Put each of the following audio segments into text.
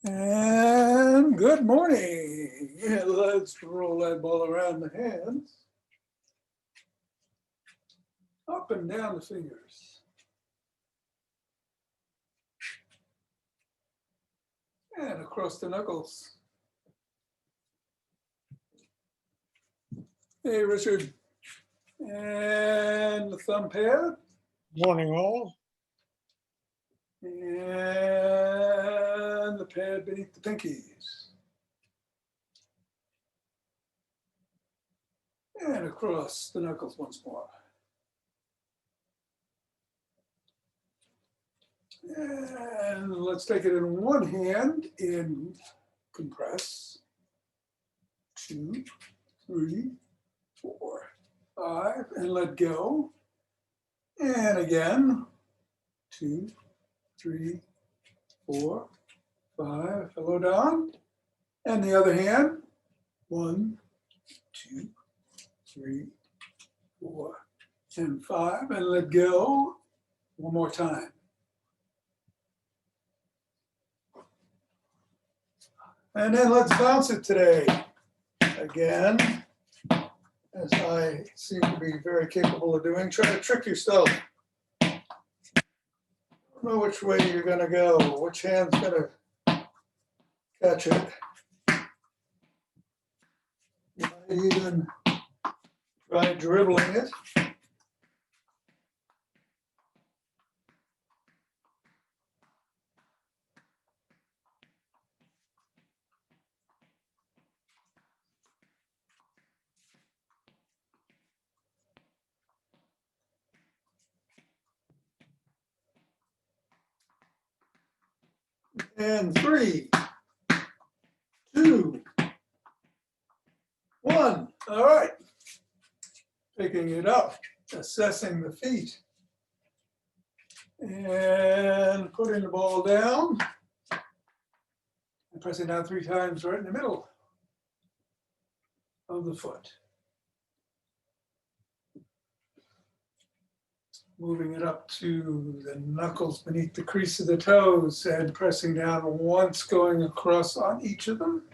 And good morning. Yeah, let's roll that ball around the hands. Up and down the fingers. And across the knuckles. Hey, Richard. And the thumb pad. Morning, all. And the pad beneath the pinkies. And across the knuckles once more. And let's take it in one hand and compress. 2, 3, 4, 5, and let go. And again, 2, 3, 4, 5. Hello, Don. And the other hand, 1, 2, 3, 4, and 5, and let go. One more time. And then let's bounce it today. Again, as I seem to be very capable of doing, try to trick yourself. I don't know which way you're going to go, which hand's going to catch it. You might even try dribbling it. And 3, 2, 1. All right. Picking it up, assessing the feet. And putting the ball down. And pressing down 3 times right in the middle of the foot. Moving it up to the knuckles beneath the crease of the toes and pressing down once, going across on each of them.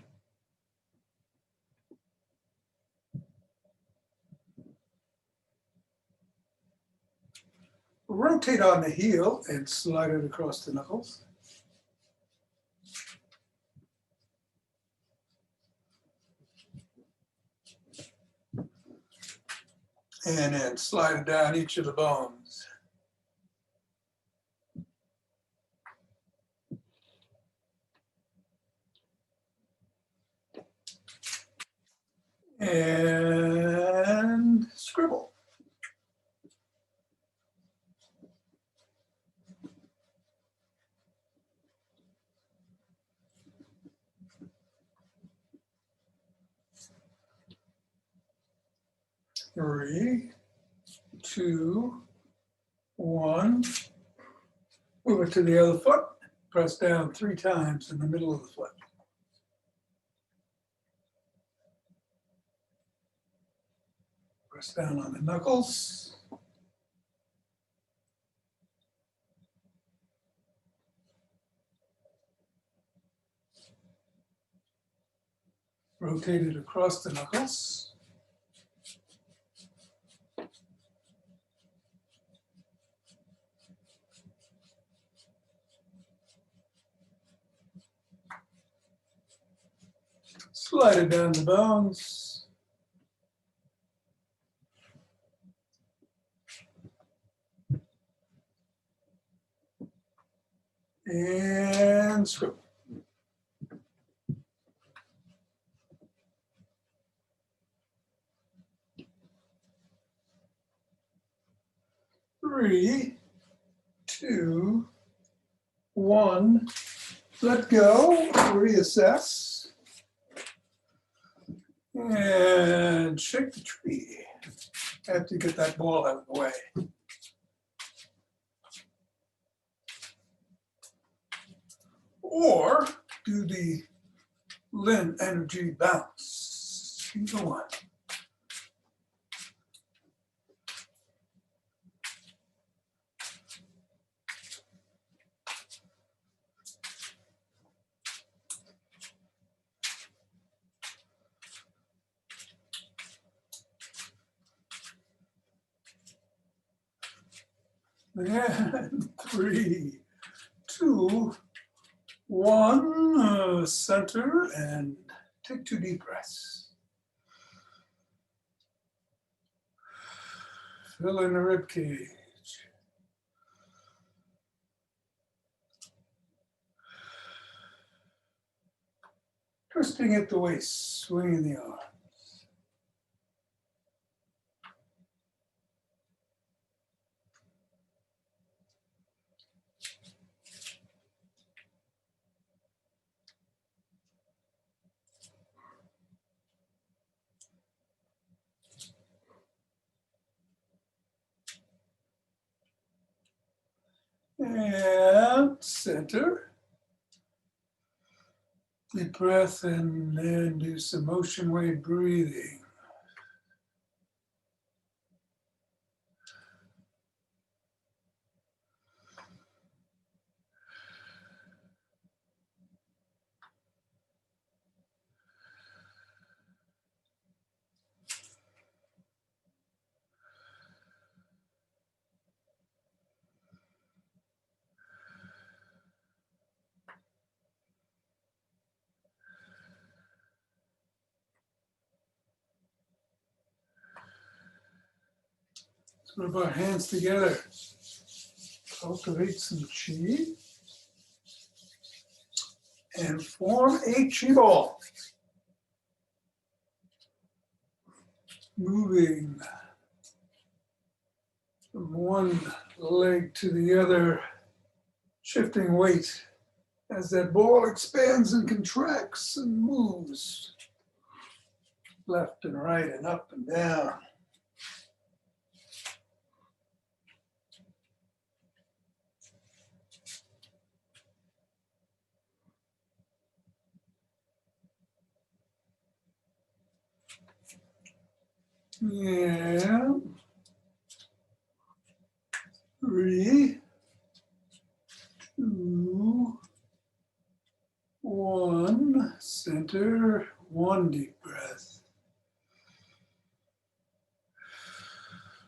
Rotate on the heel and slide it across the knuckles. And then slide it down each of the bones. And scribble. Three, 2, 1. Move it to the other foot. Press down 3 times in the middle of the foot. Press down on the knuckles. Rotate it across the knuckles. Slide it down the bones. And scribble. Three, 2, 1. Let go. Reassess. And shake the tree. Have to get that ball out of the way. Or do the Lin energy bounce. Either one. And 3, 2, 1, center, and take 2 deep breaths. Fill in the rib cage. Twisting at the waist, swinging the arms. And center. Deep breath and then do some ocean wave breathing. Let's rub our hands together. Cultivate some chi. And form a chi ball. Moving from one leg to the other, shifting weight as that ball expands and contracts and moves left and right and up and down. Yeah. 3, 2, 1. Center, 1 deep breath.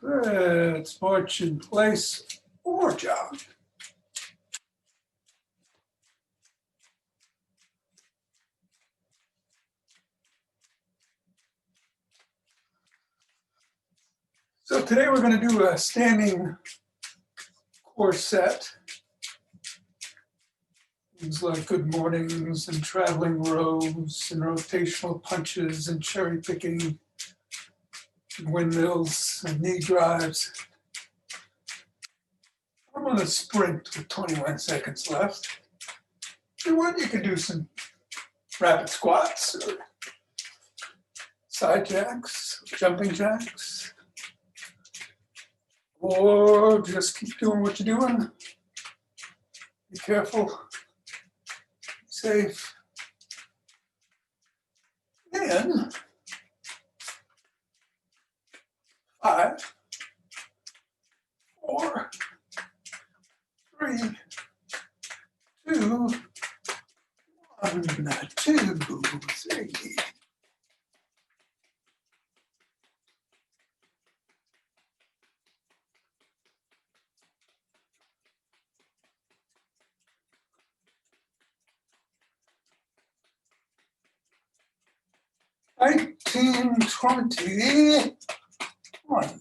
Let's march in place or jog. So today we're going to do a standing core set. Things like good mornings and traveling rows and rotational punches and cherry picking and windmills and knee drives. I'm going to sprint with 21 seconds left. If you want, you can do some rapid squats or side jacks, jumping jacks, or just keep doing what you're doing. Be careful, be safe. And 5, 4, 3, 2, 1, 2, 3. Nineteen, 20, 1.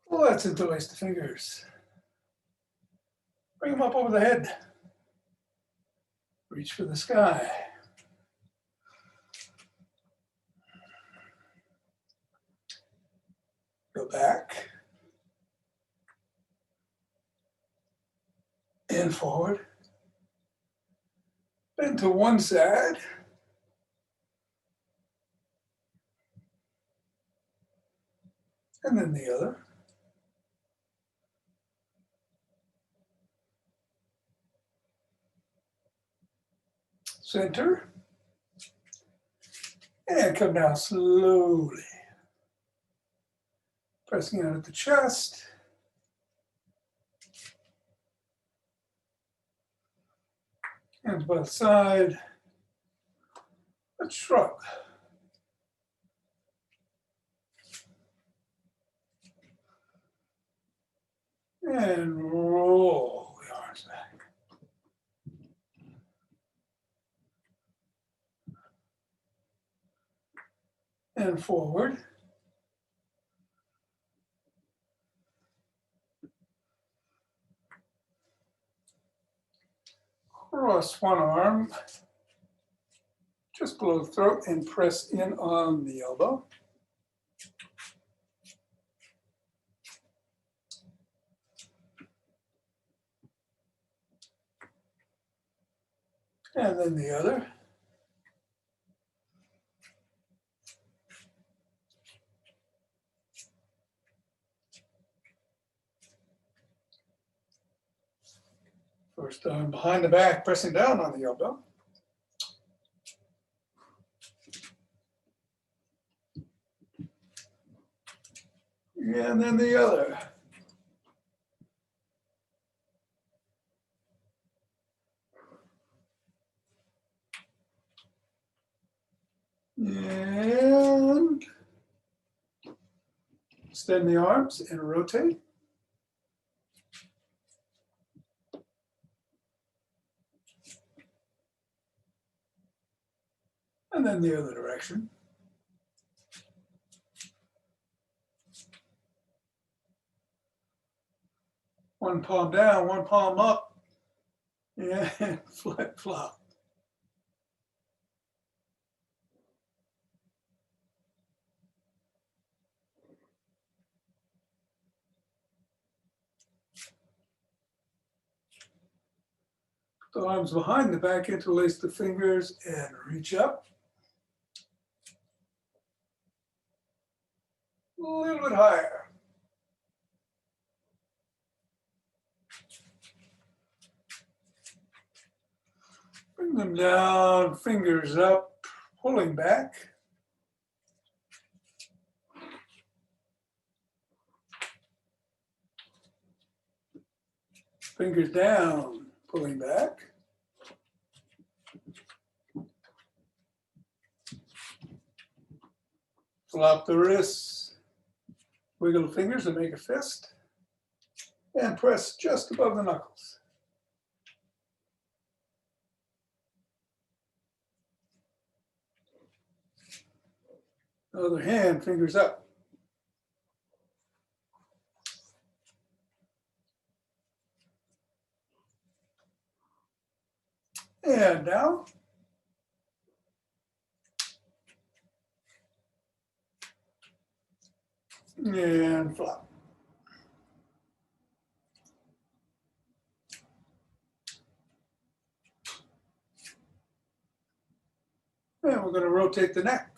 Well, let's interlace the fingers. Bring them up over the head. Reach for the sky. Go back. And forward. Bend to one side. And then the other. Center. And come down slowly. Pressing out at the chest. Hands by the side. Let's shrug. And roll the arms back. And forward. Cross one arm just below the throat and press in on the elbow. And then the other. First arm behind the back, pressing down on the elbow. And then the other. And extend the arms and rotate. And then the other direction. One palm down, one palm up, and flip flop. The arms behind the back, interlace the fingers and reach up. A little bit higher. Bring them down, fingers up, pulling back. Fingers down, pulling back. Flop the wrists, wiggle the fingers and make a fist, and press just above the knuckles. Other hand, fingers up. And down. And flop. And we're going to rotate the neck.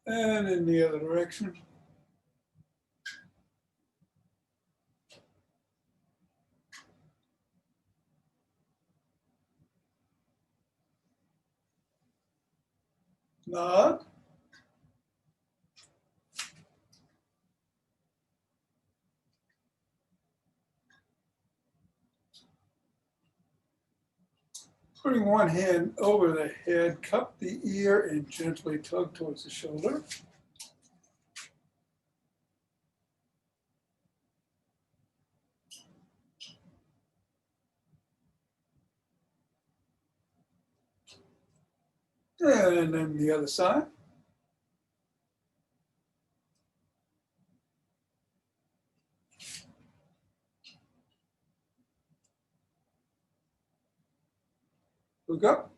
And in the other direction. Nod. Putting one hand over the head, cup the ear and gently tug towards the shoulder. And then the other side. Look up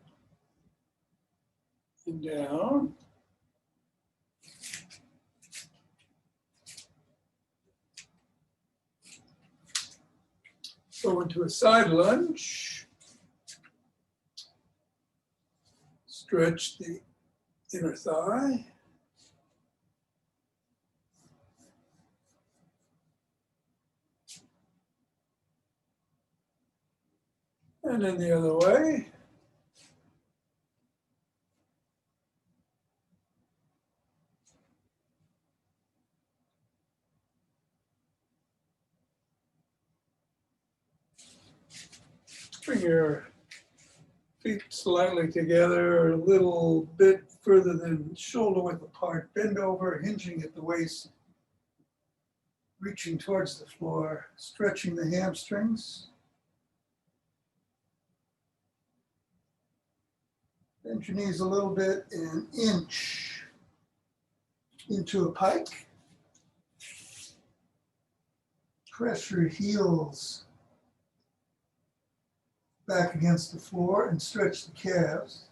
and down. Go into a side lunge. Stretch the inner thigh. And then the other way. Bring your feet slightly together, a little bit further than shoulder width apart. Bend over, hinging at the waist, reaching towards the floor, stretching the hamstrings. Bend your knees a little bit and inch into a pike. Press your heels back against the floor and stretch the calves.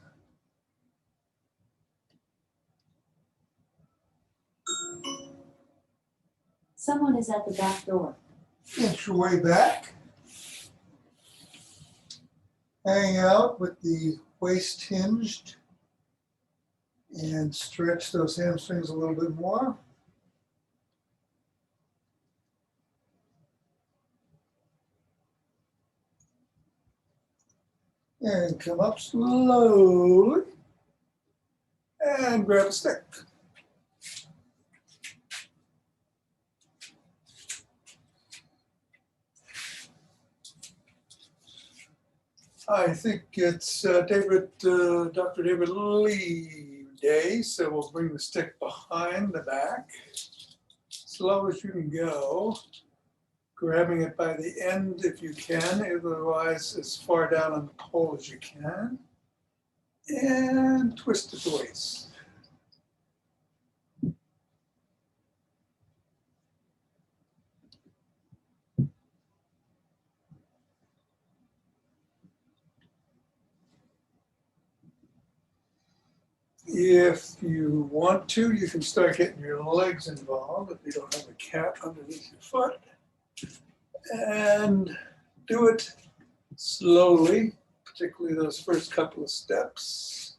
Someone is at the back door. Inch your way back. Hang out with the waist hinged and stretch those hamstrings a little bit more. And come up slowly and grab a stick. I think it's Dr. David Lee Day, so we'll bring the stick behind the back, slow as you can go, grabbing it by the end if you can, otherwise as far down on the pole as you can, and twist at the waist. If you want to, you can start getting your legs involved if you don't have a cat underneath your foot. And do it slowly, particularly those first couple of steps.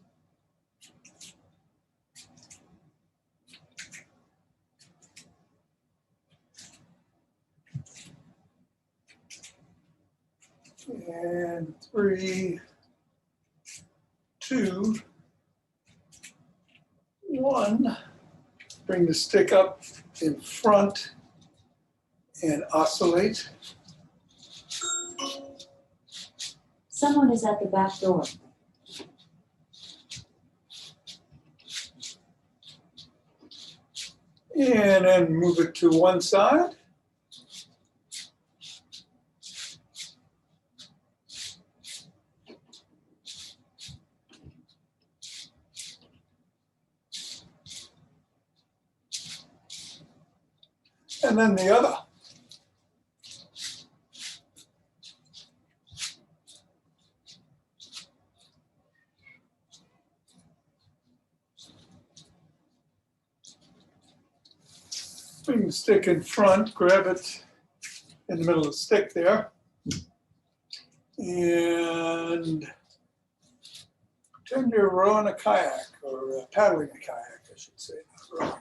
And 3, 2, 1. Bring the stick up in front and oscillate. Someone is at the back door. And then move it to one side. And then the other. Bring the stick in front, grab it in the middle of the stick there, and pretend you're rowing a kayak, or paddling a kayak, I should say, not rowing.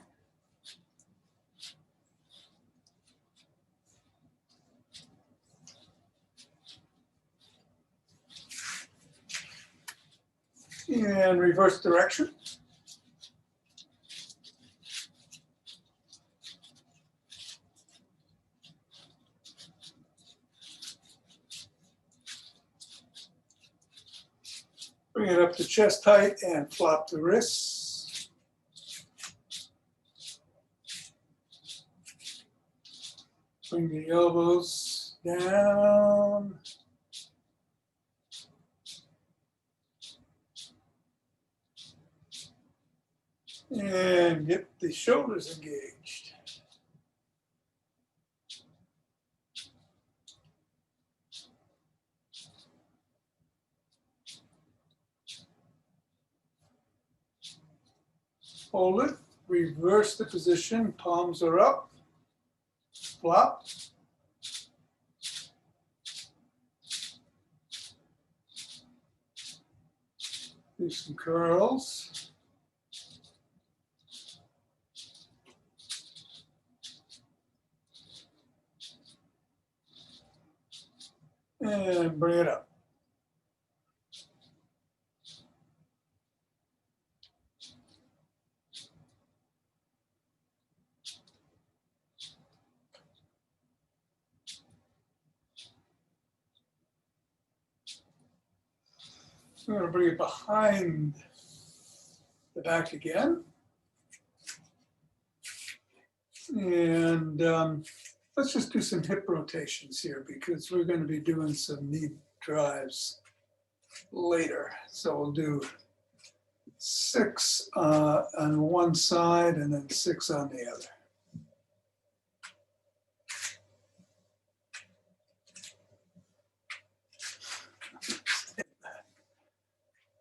And reverse direction. Bring it up to chest height and flop the wrists. Bring the elbows down. And get the shoulders engaged. Hold it, reverse the position, palms are up, flop. Do some curls. And bring it up. So I'm going to bring it behind the back again. And let's just do some hip rotations here because we're going to be doing some knee drives later. So we'll do 6 on one side and then 6 on the other.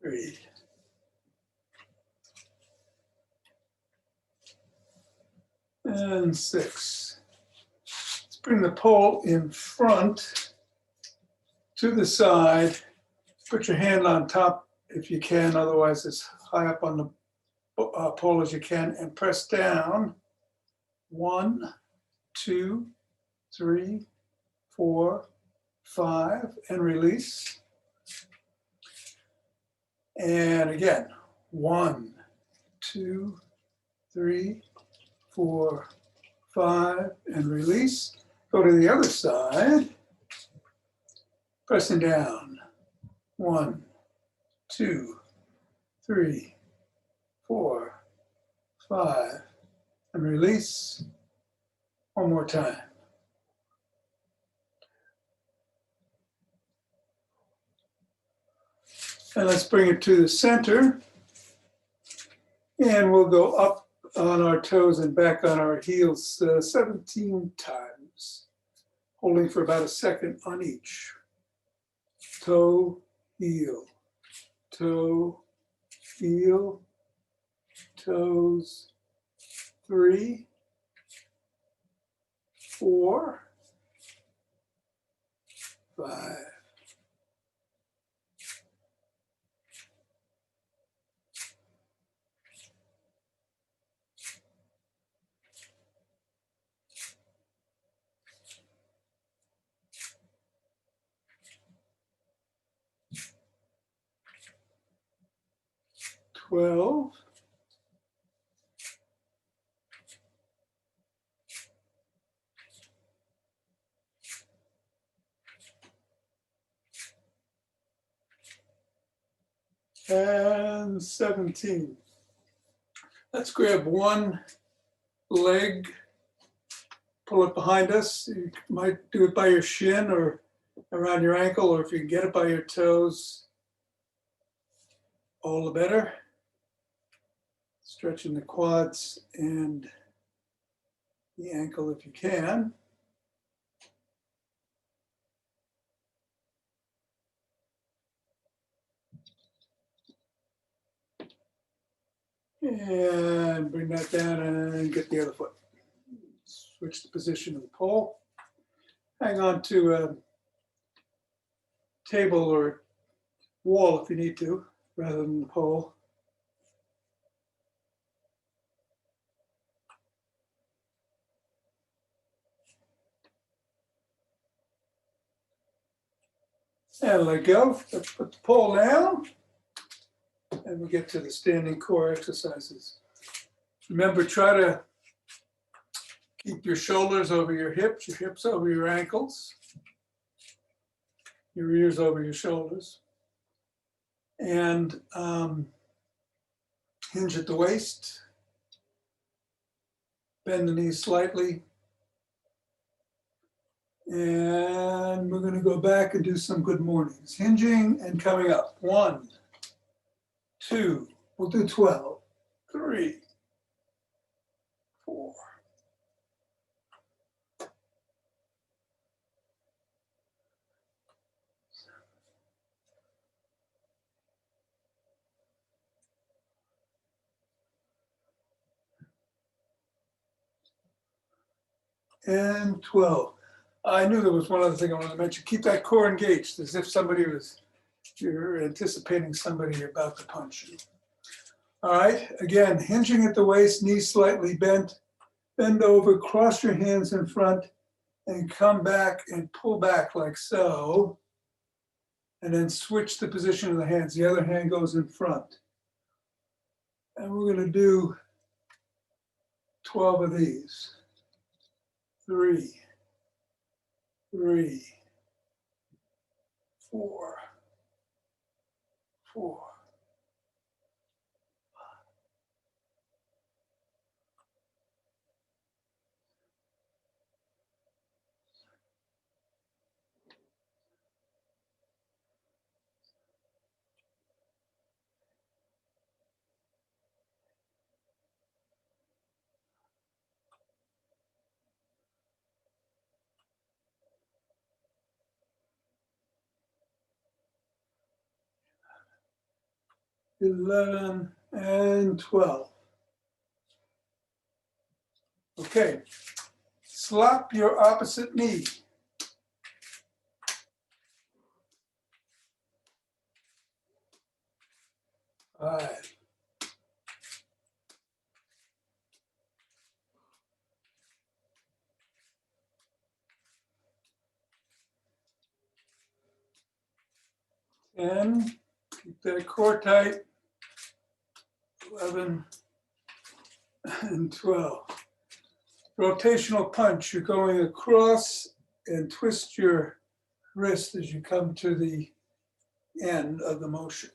Three. And 6. Let's bring the pole in front to the side. Put your hand on top if you can, otherwise as high up on the pole as you can, and press down. 1, 2, 3, 4, 5, and release. And again, 1, 2, 3, 4, 5, and release. Go to the other side, pressing down. 1, 2, 3, 4, 5, and release. One more time. And let's bring it to the center. And we'll go up on our toes and back on our heels 17 times, holding for about a second on each. Toe, heel, toe, heel, toes, 3, 4, 5. 12. And 17. Let's grab one leg, pull it behind us. You might do it by your shin or around your ankle, or if you can get it by your toes, all the better. Stretching the quads and the ankle if you can. And bring that down and get the other foot. Switch the position of the pole. Hang on to a table or wall if you need to, rather than the pole. And let go. Let's put the pole down. And we'll get to the standing core exercises. Remember, try to keep your shoulders over your hips over your ankles, your ears over your shoulders. And hinge at the waist. Bend the knees slightly. And we're going to go back and do some good mornings. Hinging and coming up. 1, 2, we'll do 12, 3, 4. And 12. I knew there was one other thing I wanted to mention. Keep that core engaged, as if you're anticipating somebody you're about to punch. All right, again, hinging at the waist, knees slightly bent, bend over, cross your hands in front, and come back and pull back like so. And then switch the position of the hands. The other hand goes in front. And we're going to do 12 of these. 3, 3, 4, 4. $11 and $12. Okay, slap your opposite knee. All right. 10, keep that core tight. 11 and 12. Rotational punch, you're going across and twist your wrist as you come to the end of the motion.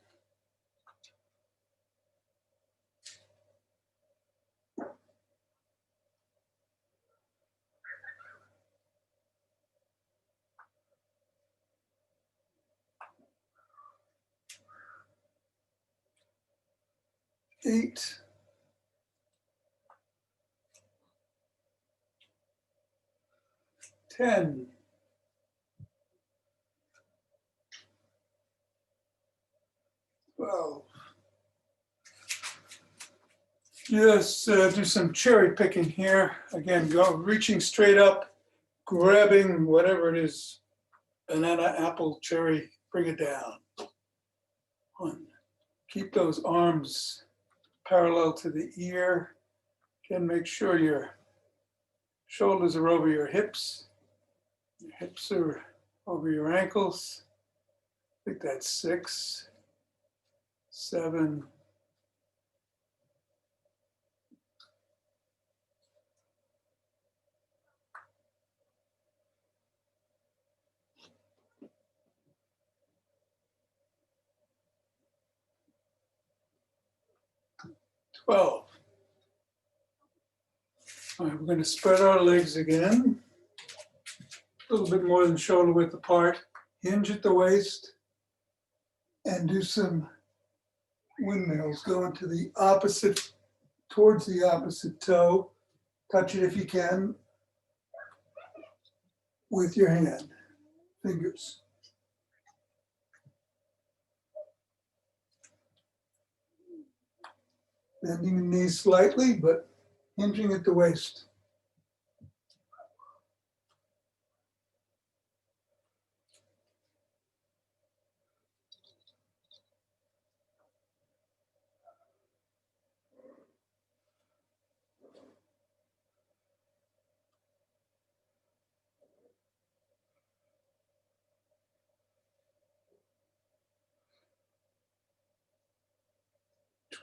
Eight. 10. 12. Just do some cherry picking here. Again, go reaching straight up, grabbing whatever it is, banana, apple, cherry, bring it down. 1. Keep those arms parallel to the ear. Again, make sure your shoulders are over your hips are over your ankles. I think that's 6, 7, 12. All right, we're going to spread our legs again. A little bit more than shoulder width apart. Hinge at the waist and do some windmills going to the opposite, towards the opposite toe. Touch it if you can with your hand, fingers. Bending the knees slightly, but hinging at the waist.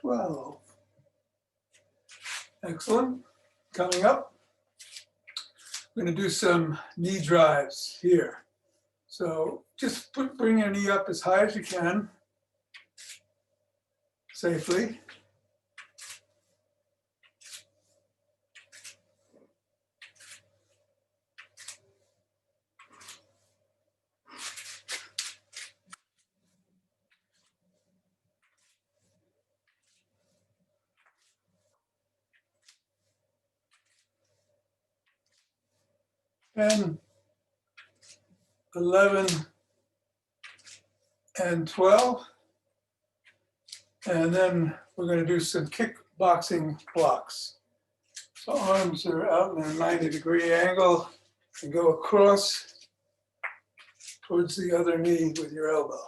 $12. Excellent. Coming up, we're going to do some knee drives here. So just bring your knee up as high as you can, safely. And 11 and 12. And then we're going to do some kickboxing blocks. So arms are out in a 90-degree angle and go across towards the other knee with your elbow.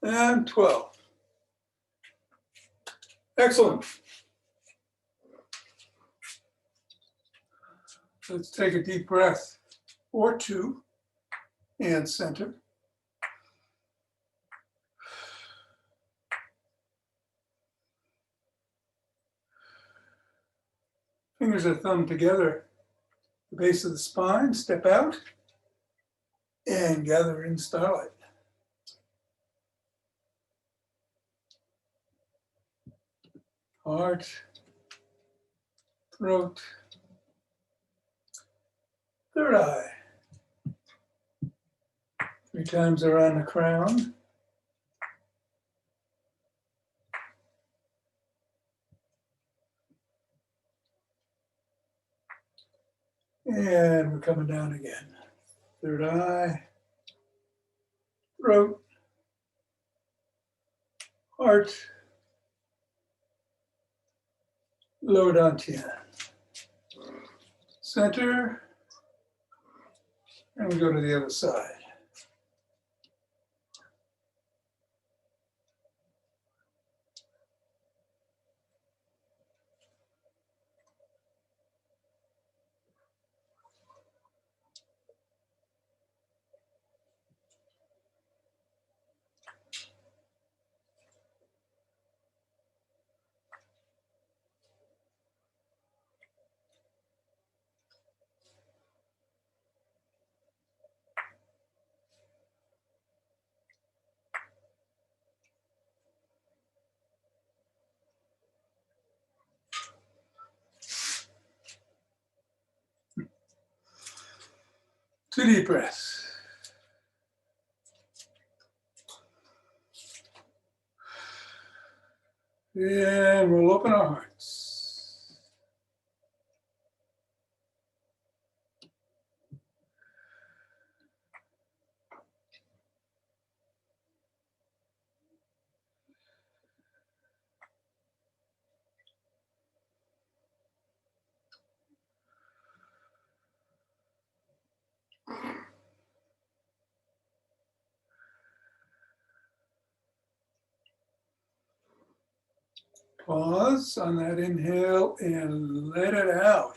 And 12. Excellent. Let's take a deep breath or two and center. Fingers of thumb together, the base of the spine, step out and gather in starlight. Heart, throat, third eye. 3 times around the crown. And we're coming down again. Third eye, throat, heart, lower dantian. Center, and we go to the other side. Two deep breaths. And we'll open our hearts. Pause on that inhale and let it out.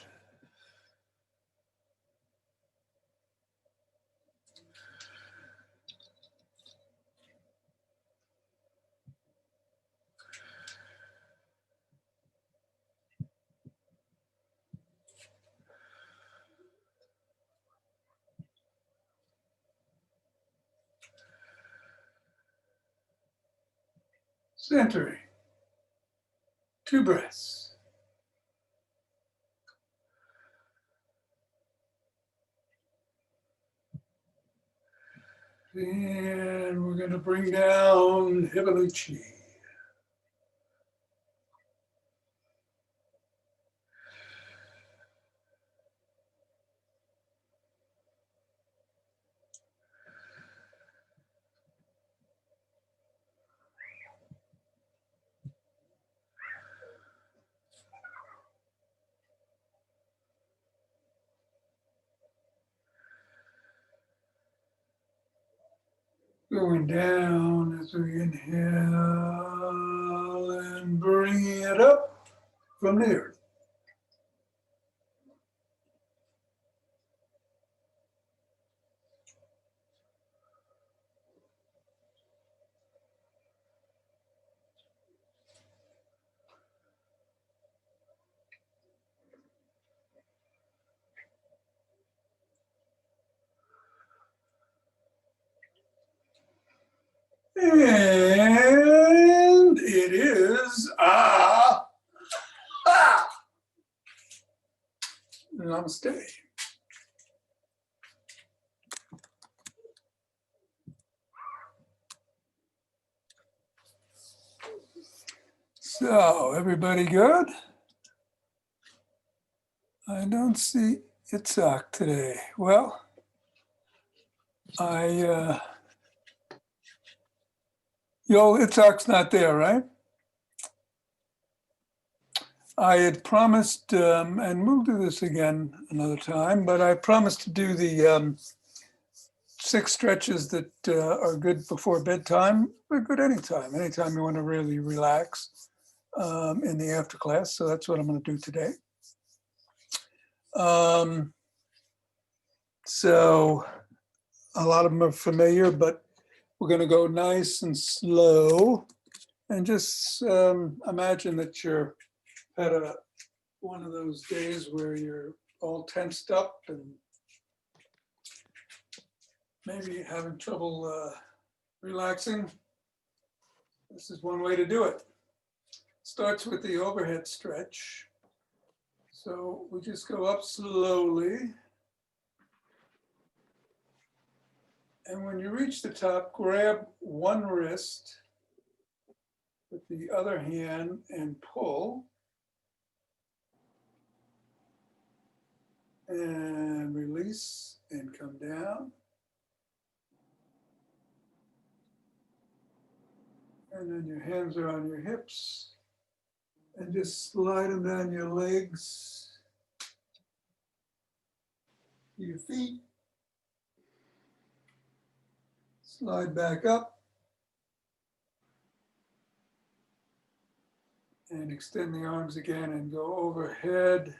Centering. 2 breaths. And we're going to bring down heavenly chi. Going down as we inhale and bringing it up from the earth. And it is namaste. So, everybody good? I don't see Itzhak today. Well, Itzhak's not there, right? I had promised, and we'll do this again another time, but I promised to do the 6 stretches that are good before bedtime. They're good anytime you want to really relax in the after class. So that's what I'm going to do today. So a lot of them are familiar, but we're going to go nice and slow. And just imagine that you're at one of those days where you're all tensed up and maybe having trouble relaxing. This is one way to do it. Starts with the overhead stretch. So we just go up slowly. And when you reach the top, grab one wrist with the other hand and pull. And release and come down. And then your hands are on your hips. And just slide them down your legs, your feet. Slide back up. And extend the arms again and go overhead.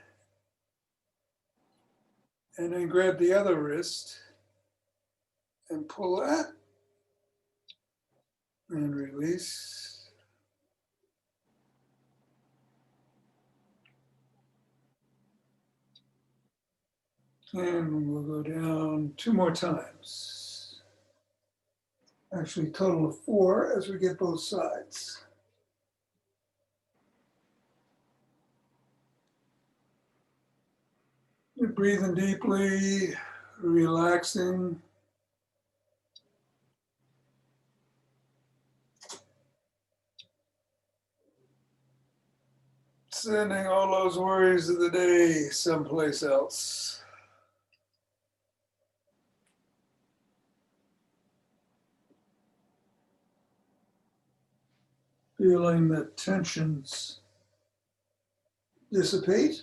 And then grab the other wrist and pull that. And release. And we'll go down 2 more times. Actually, a total of 4 as we get both sides. You're breathing deeply, relaxing. Sending all those worries of the day someplace else. Feeling that tensions dissipate.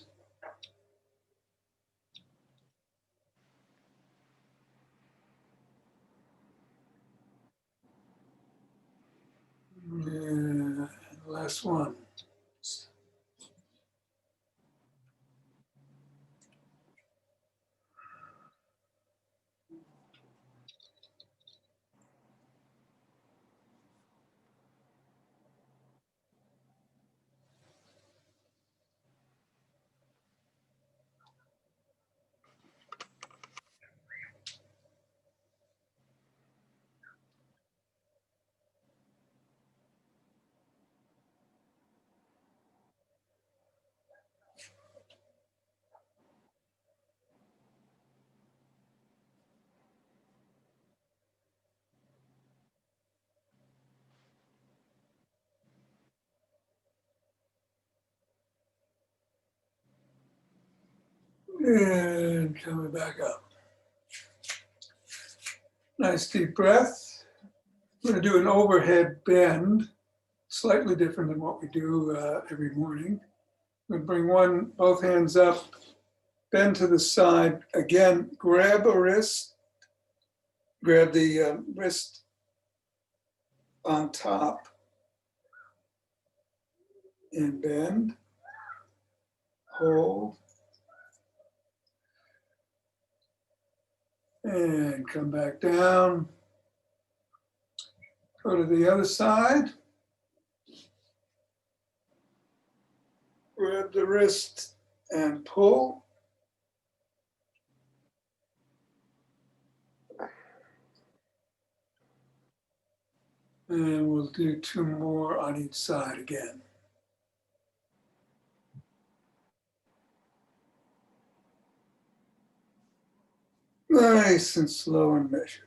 And last one. And coming back up. Nice deep breath. We're going to do an overhead bend, slightly different than what we do every morning. We bring both hands up, bend to the side. Again, grab a wrist, grab the wrist on top and bend, hold, and come back down. Go to the other side. Grab the wrist and pull. And we'll do 2 more on each side again. Nice and slow and measured.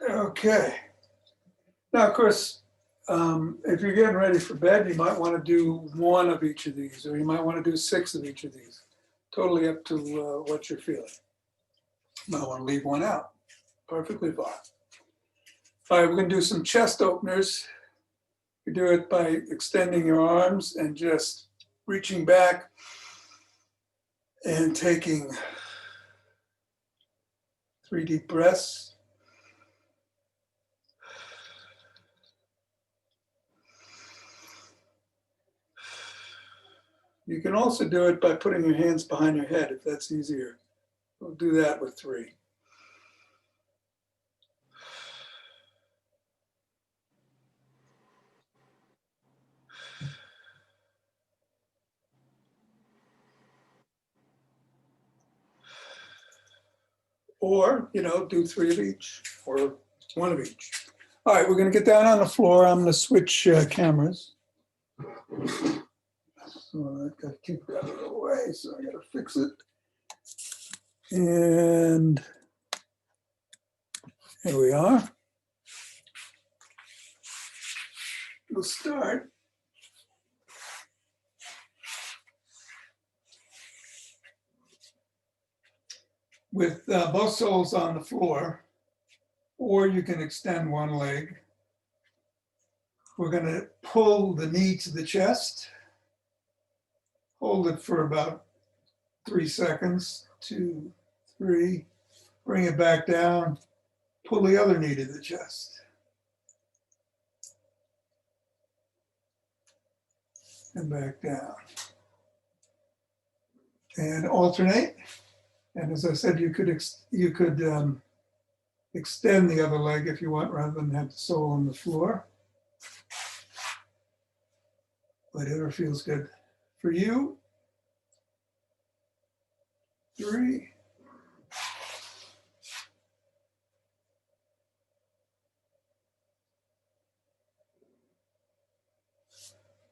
Okay. Now, of course, if you're getting ready for bed, you might want to do one of each of these, or you might want to do 6 of each of these. Totally up to what you're feeling. You might want to leave one out. Perfectly fine. All right, we're going to do some chest openers. You do it by extending your arms and just reaching back and taking 3 deep breaths. You can also do it by putting your hands behind your head if that's easier. We'll do that with 3. Or, do 3 of each or 1 of each. All right, we're going to get down on the floor. I'm going to switch cameras. So I've got to keep that out of the way, so I got to fix it. And here we are. We'll start with both soles on the floor, or you can extend one leg. We're going to pull the knee to the chest, hold it for about 3 seconds, 2, 3, bring it back down, pull the other knee to the chest. And back down. And alternate. And as I said, you could extend the other leg if you want, rather than have the sole on the floor. Whatever feels good for you. 3.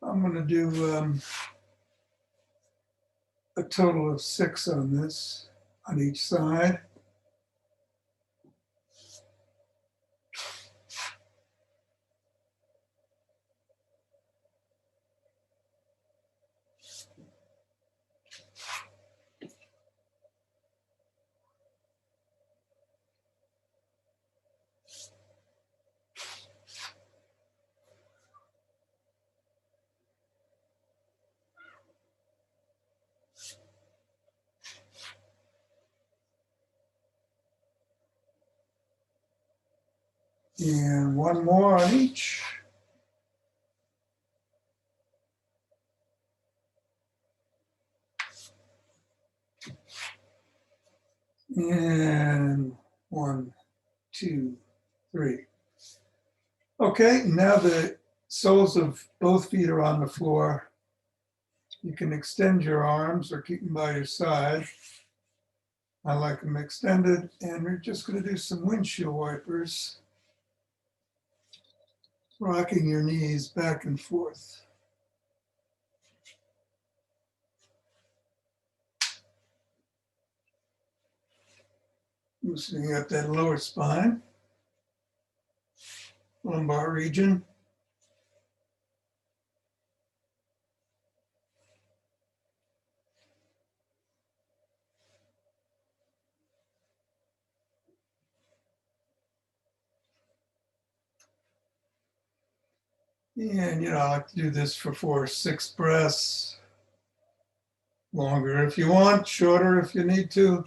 I'm going to do a total of 6 on this, on each side. And 1 more on each. And 1, 2, 3. Okay, now the soles of both feet are on the floor. You can extend your arms or keep them by your side. I like them extended, and we're just going to do some windshield wipers, rocking your knees back and forth. Loosening up that lower spine, lumbar region. And, I like to do this for 4 or 6 breaths. Longer if you want, shorter if you need to.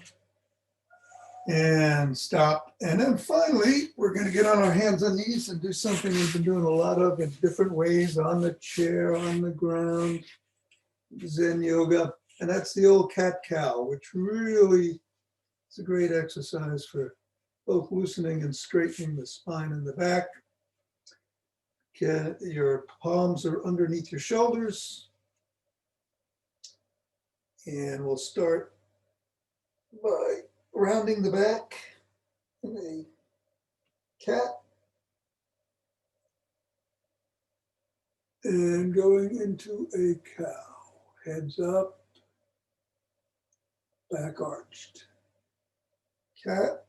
And stop. And then finally, we're going to get on our hands and knees and do something we've been doing a lot of in different ways, on the chair, on the ground, Zen yoga. And that's the old cat-cow, which really is a great exercise for both loosening and straightening the spine and the back. Your palms are underneath your shoulders. And we'll start by rounding the back in a cat and going into a cow. Heads up, back arched. Cat,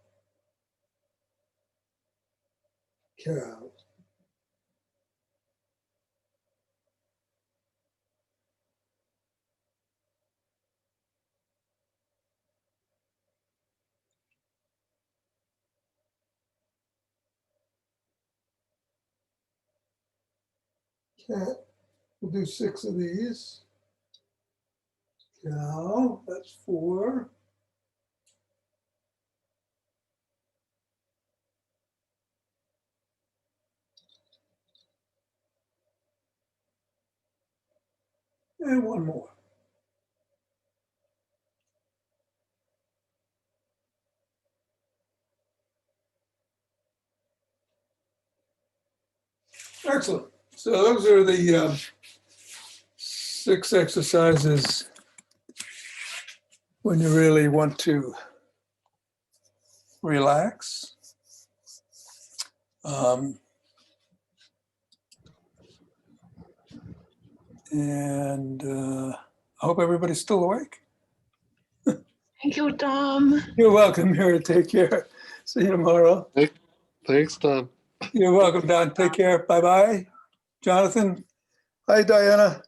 cow. We'll do 6 of these. Cow, that's 4. And 1 more. Excellent. So those are the 6 exercises when you really want to relax. And I hope everybody's still awake. Thank you, Tom. You're welcome, Mary. Take care. See you tomorrow. Thanks, Tom. You're welcome, Don. Take care. Bye-bye. Jonathan. Hi, Diana.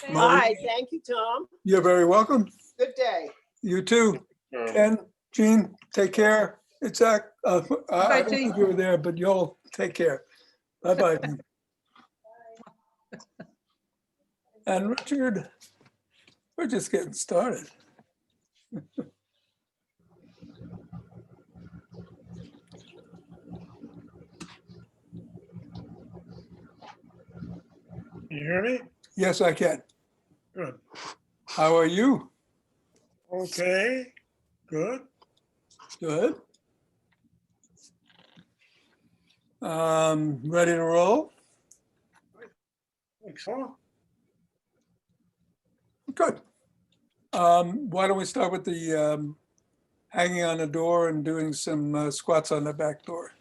Hi, thank you, Tom. You're very welcome. Good day. You too. Ken, Jean, take care. It's Zach. I don't know if you were there, but you'll take care. Bye-bye. And Richard, we're just getting started. You hear me? Yes, I can. Good. How are you? Okay, good. Good. Ready to roll? Think so. Good. Why don't we start with the hanging on the door and doing some squats on the back door?